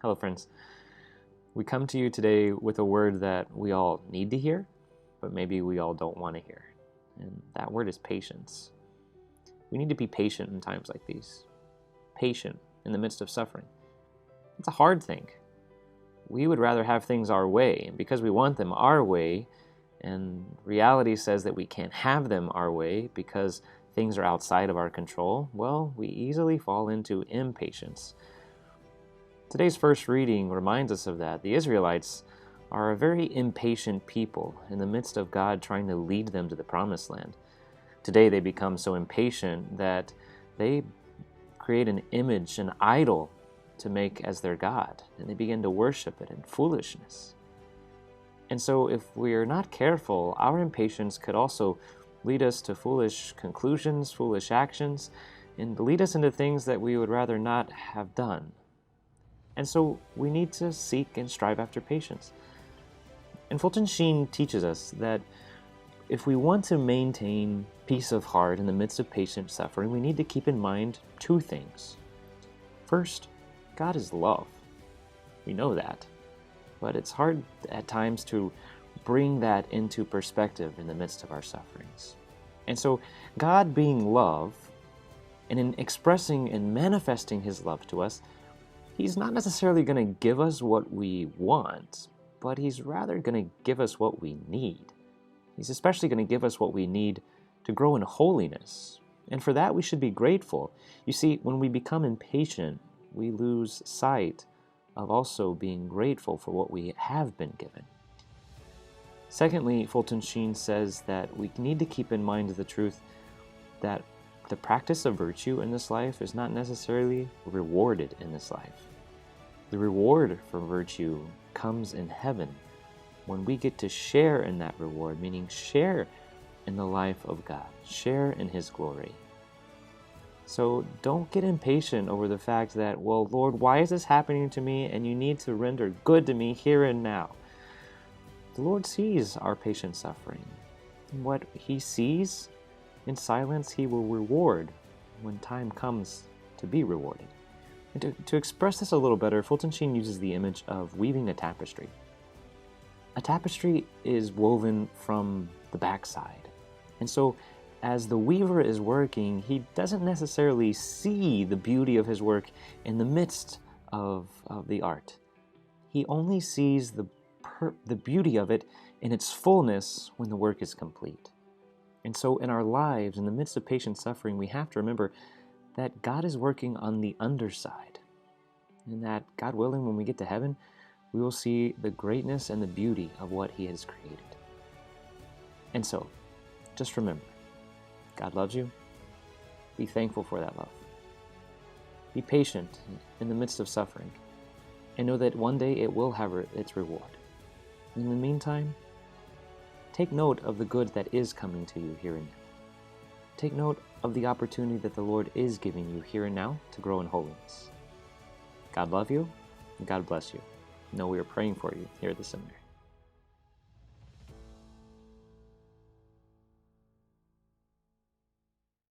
Hello, friends. We come to you today with a word that we all need to hear, but maybe we all don't want to hear. And that word is patience. We need to be patient in times like these. Patient in the midst of suffering. It's a hard thing. We would rather have things our way, and because we want them our way, and reality says that we can't have them our way because things are outside of our control, well, we easily fall into impatience. Today's first reading reminds us of that. The Israelites are a very impatient people in the midst of God trying to lead them to the promised land. Today they become so impatient that they create an image, an idol, to make as their God, and they begin to worship it in foolishness. And so if we're not careful, our impatience could also lead us to foolish conclusions, foolish actions, and lead us into things that we would rather not have done. And so we need to seek and strive after patience. And Fulton Sheen teaches us that if we want to maintain peace of heart in the midst of patient suffering, we need to keep in mind two things. First, God is love. We know that. But it's hard at times to bring that into perspective in the midst of our sufferings. And so God being love, and in expressing and manifesting His love to us, He's not necessarily going to give us what we want, but He's rather going to give us what we need. He's especially going to give us what we need to grow in holiness. And for that, we should be grateful. You see, when we become impatient, we lose sight of also being grateful for what we have been given. Secondly, Fulton Sheen says that we need to keep in mind the truth that the practice of virtue in this life is not necessarily rewarded in this life. The reward for virtue comes in heaven when we get to share in that reward, meaning share in the life of God, share in His glory. So don't get impatient over the fact that, well, Lord, why is this happening to me? And you need to render good to me here and now. The Lord sees our patient suffering. And what He sees in silence, He will reward when time comes to be rewarded. And to express this a little better, Fulton Sheen uses the image of weaving a tapestry. A tapestry is woven from the backside. And so as the weaver is working, he doesn't necessarily see the beauty of his work in the midst of the art. He only sees the beauty of it in its fullness when the work is complete. And so in our lives, in the midst of patient suffering, we have to remember that God is working on the underside. And that, God willing, when we get to heaven, we will see the greatness and the beauty of what He has created. And so, just remember, God loves you. Be thankful for that love. Be patient in the midst of suffering, and know that one day it will have its reward. In the meantime, take note of the good that is coming to you here and now. Take note of the opportunity that the Lord is giving you here and now to grow in holiness. God love you, and God bless you. Know we are praying for you here at the seminary.